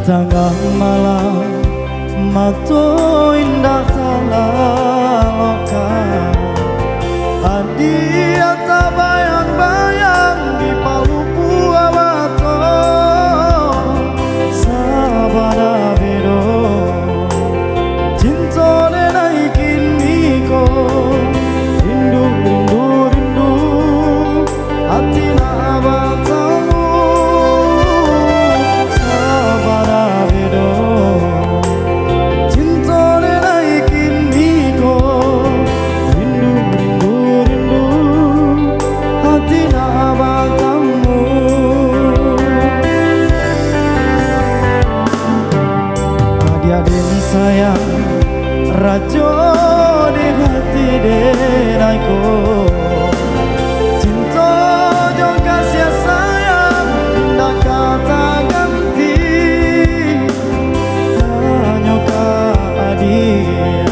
tengah malam mato indah talaloka adia tak bayang-bayang di palupu awato sabada bedo cintone naikin niko rindu rindu rindu hati nabatamu sabada bedo cintone naikin niko rindu rindu rindu hati nabatamu adik-adik sayang rajo di hati denaiku cinta jo kasih sayang tak kata ganti hanya adik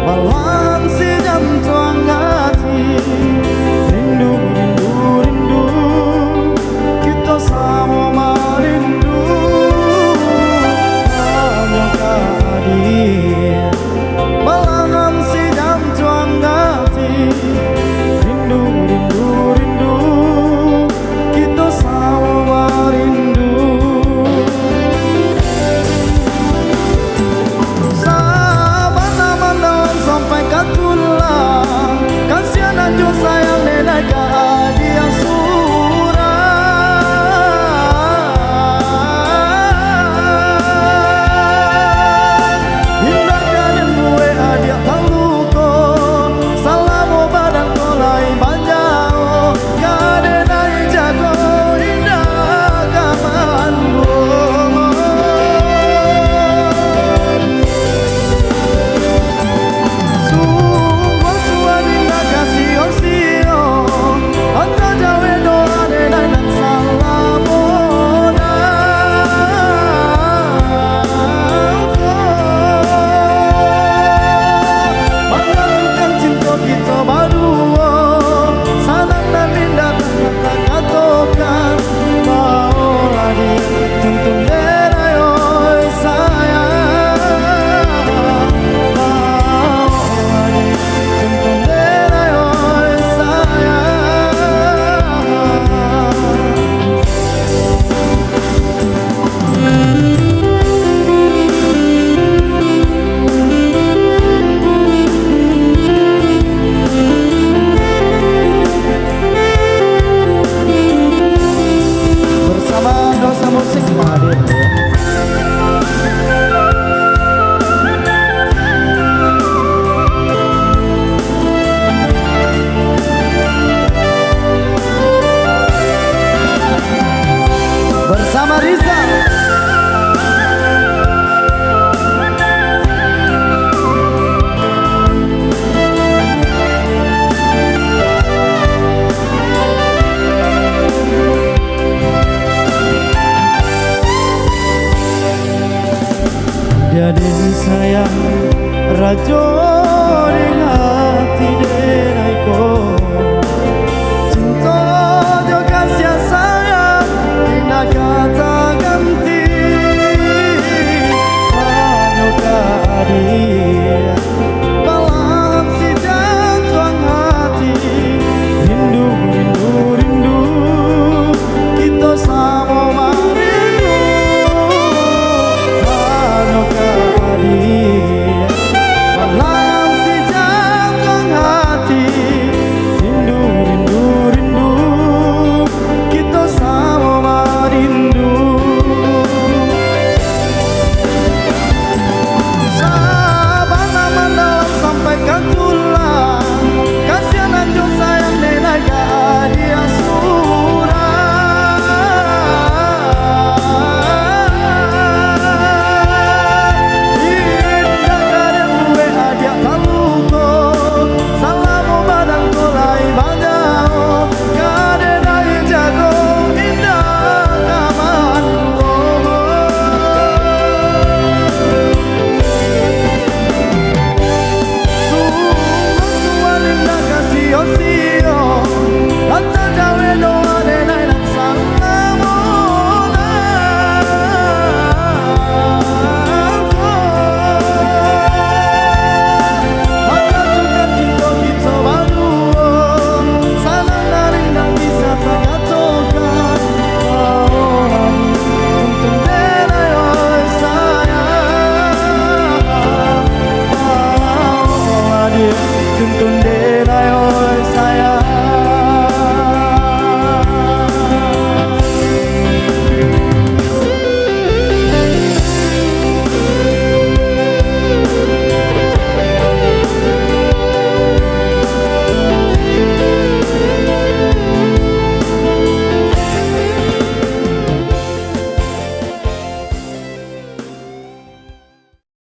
malam si jam tuang hati rindu rindu rindu kita sama merindu hanya adik malam si jam tuang hati rindu rindu rindu kita sama rindu sahabat aman sampai katulang kasihan anjo sayang nenek ke adik yang musik hadir bersama Riza. Jadi sayang rajo